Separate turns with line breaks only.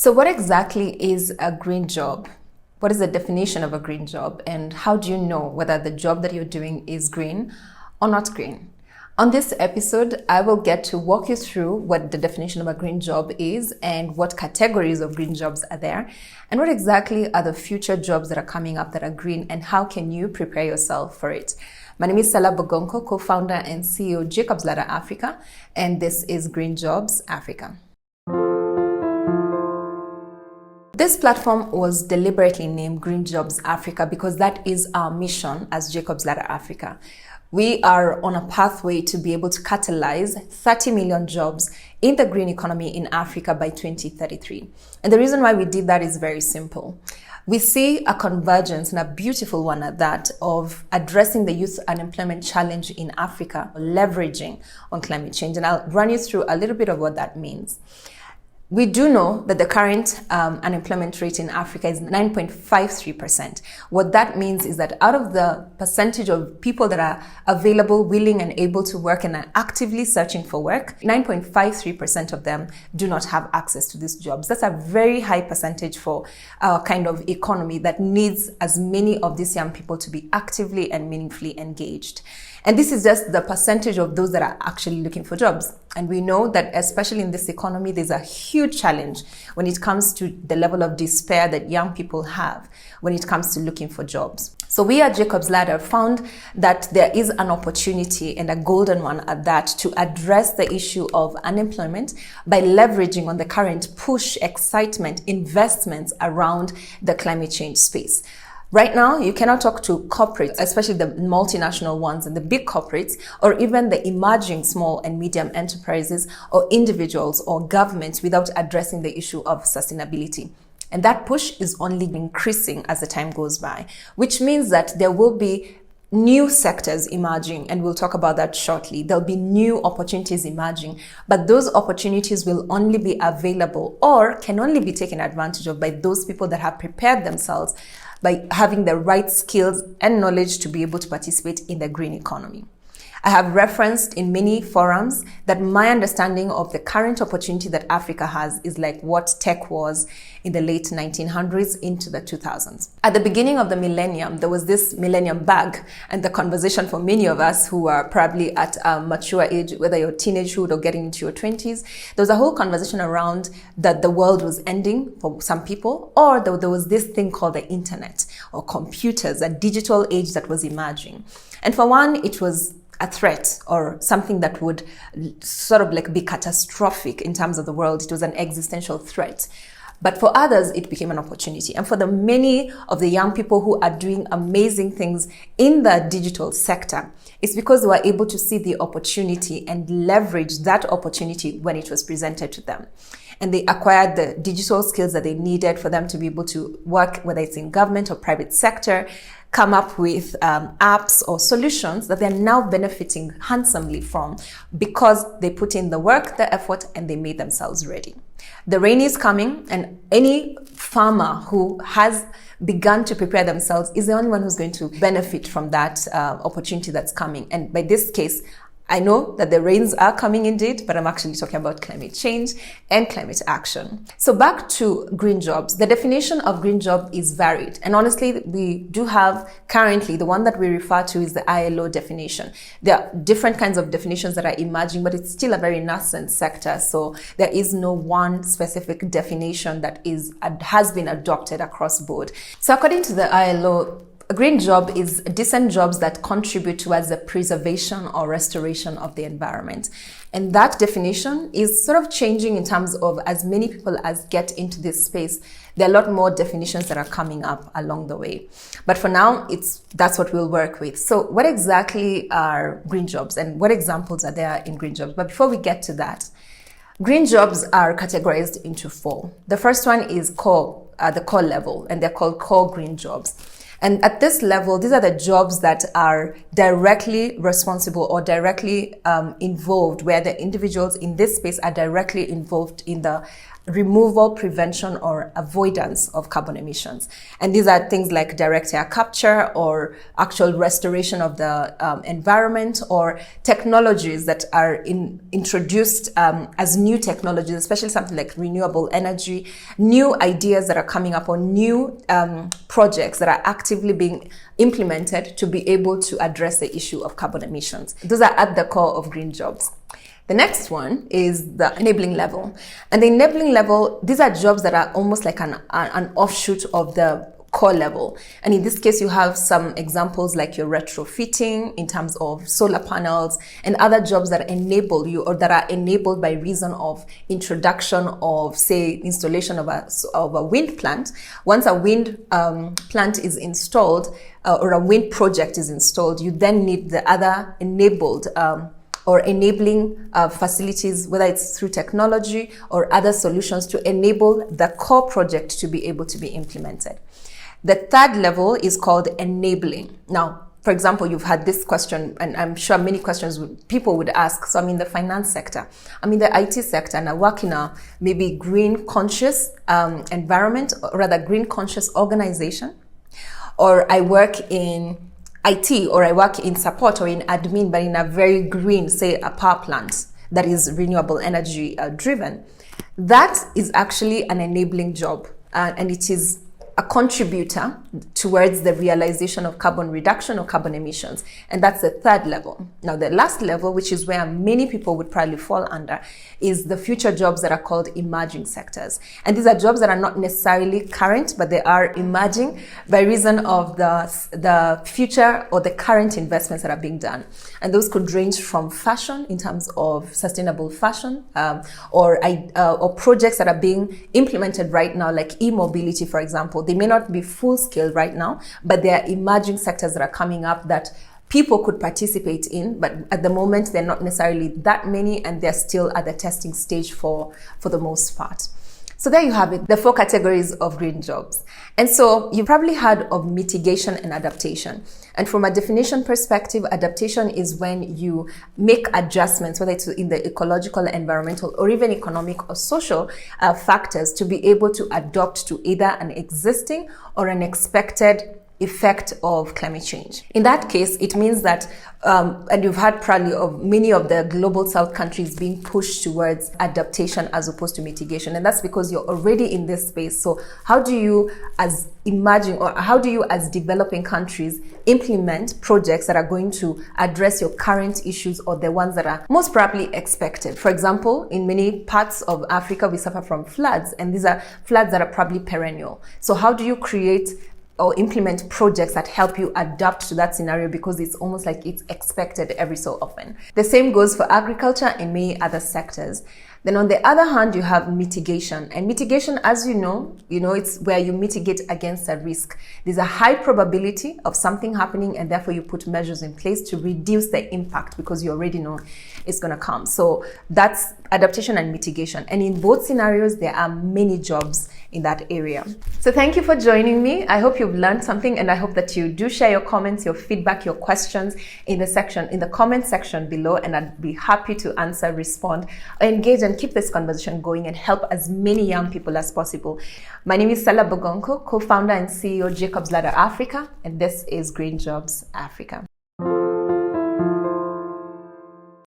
So what exactly is a green job? What is the definition of a green job? And how do you know whether the job that you're doing is green or not green? On this episode, I will get to walk you through what the definition of a green job is and what categories of green jobs are there and what exactly are the future jobs that are coming up that are green and how can you prepare yourself for it. My name is Sellah Bogonko, co-founder and CEO Jacob's Ladder Africa, and this is Green Jobs Africa. This platform was deliberately named Green Jobs Africa because that is our mission as Jacob's Ladder Africa. We are on a pathway to be able to catalyze 30 million jobs in the green economy in Africa by 2033. And the reason why we did that is very simple. We see a convergence, and a beautiful one at that, of addressing the youth unemployment challenge in Africa, leveraging on climate change. And I'll run you through a little bit of what that means. We do know that the current unemployment rate in Africa is 9.53%. What that means is that out of the percentage of people that are available, willing and able to work and are actively searching for work, 9.53% of them do not have access to these jobs. That's a very high percentage for our kind of economy that needs as many of these young people to be actively and meaningfully engaged. And this is just the percentage of those that are actually looking for jobs. And we know that especially in this economy, there's a huge challenge when it comes to the level of despair that young people have when it comes to looking for jobs. So we at Jacob's Ladder found that there is an opportunity, and a golden one at that, to address the issue of unemployment by leveraging on the current push, excitement, investments around the climate change space. Right now, you cannot talk to corporates, especially the multinational ones and the big corporates, or even the emerging small and medium enterprises or individuals or governments without addressing the issue of sustainability. And that push is only increasing as the time goes by, which means that there will be new sectors emerging, and we'll talk about that shortly. There'll be new opportunities emerging, but those opportunities will only be available or can only be taken advantage of by those people that have prepared themselves by having the right skills and knowledge to be able to participate in the green economy. I have referenced in many forums that my understanding of the current opportunity that Africa has is like what tech was in the late 1900s into the 2000s. At the beginning of the millennium, there was this millennium bug, and the conversation for many of us who are probably at a mature age, whether you're teenagehood or getting into your 20s, there was a whole conversation around that the world was ending for some people, or there was this thing called the internet or computers, a digital age that was emerging. And for one, it was a threat or something that would sort of like be catastrophic in terms of the world. It was an existential threat. But for others, it became an opportunity. And for the many of the young people who are doing amazing things in the digital sector, it's because they were able to see the opportunity and leverage that opportunity when it was presented to them. And they acquired the digital skills that they needed for them to be able to work, whether it's in government or private sector, come up with apps or solutions that they're now benefiting handsomely from because they put in the work, the effort, and they made themselves ready. The rain is coming, and any farmer who has begun to prepare themselves is the only one who's going to benefit from that opportunity that's coming. And by this case, I know that the rains are coming indeed, but I'm actually talking about climate change and climate action. So back to green jobs. The definition of green job is varied. And honestly, we do have currently, the one that we refer to is the ILO definition. There are different kinds of definitions that are emerging, but it's still a very nascent sector. So there is no one specific definition that has been adopted across board. So according to the ILO, a green job is decent jobs that contribute towards the preservation or restoration of the environment. And that definition is sort of changing in terms of as many people as get into this space. There are a lot more definitions that are coming up along the way. But for now, that's what we'll work with. So what exactly are green jobs and what examples are there in green jobs? But before we get to that, green jobs are categorized into four. The first one is the core level, and they're called core green jobs. And at this level, these are the jobs that are directly responsible or directly involved, where the individuals in this space are directly involved in the removal, prevention, or avoidance of carbon emissions. And these are things like direct air capture or actual restoration of the environment, or technologies that are introduced as new technologies, especially something like renewable energy, new ideas that are coming up, or new projects that are actively being implemented to be able to address the issue of carbon emissions. Those are at the core of green jobs. The next one is the enabling level. And the enabling level, these are jobs that are almost like an offshoot of the core level. And in this case, you have some examples like your retrofitting in terms of solar panels and other jobs that enable you, or that are enabled by reason of introduction of, say, installation of a wind plant. Once a wind plant is installed, or a wind project is installed, you then need the other enabled or enabling facilities, whether it's through technology or other solutions, to enable the core project to be able to be implemented. The third level is called enabling. Now, for example, you've had this question, and I'm sure many questions people would ask. So I'm in the finance sector, I'm in the IT sector, and I work in a maybe green conscious environment, or rather green conscious organization, or I work in IT, or I work in support or in admin, but in a very green, say a power plant that is renewable energy driven. That is actually an enabling job, and it is a contributor towards the realization of carbon reduction or carbon emissions. And that's the third level. Now, the last level, which is where many people would probably fall under, is the future jobs that are called emerging sectors. And these are jobs that are not necessarily current, but they are emerging by reason of the future or the current investments that are being done. And those could range from fashion, in terms of sustainable fashion, or projects that are being implemented right now, like e-mobility, for example. They may not be full scale right now, but there are emerging sectors that are coming up that people could participate in, but at the moment they're not necessarily that many, and they're still at the testing stage for the most part. So there you have it, the 4 categories of green jobs. And so you probably heard of mitigation and adaptation. And from a definition perspective, adaptation is when you make adjustments, whether it's in the ecological, environmental, or even economic or social factors, to be able to adapt to either an existing or an expected effect of climate change. In that case, it means that, and you've heard probably of many of the global south countries being pushed towards adaptation as opposed to mitigation. And that's because you're already in this space. So how do you as emerging, or how do you as developing countries implement projects that are going to address your current issues, or the ones that are most probably expected? For example, in many parts of Africa, we suffer from floods, and these are floods that are probably perennial. So how do you create or implement projects that help you adapt to that scenario, because it's almost like it's expected every so often? The same goes for agriculture and many other sectors. Then on the other hand, you have mitigation. And mitigation, as you know, it's where you mitigate against a risk. There's a high probability of something happening, and therefore you put measures in place to reduce the impact, because you already know it's going to come. So that's adaptation and mitigation. And in both scenarios, there are many jobs in that area. So thank you for joining me. I hope you've learned something, and I hope that you do share your comments, your feedback, your questions in the comment section below, and I'd be happy to answer, respond, or engage and keep this conversation going and help as many young people as possible. My name is Sellah Bogonko, co-founder and CEO Jacobs Ladder Africa, and this is Green Jobs Africa.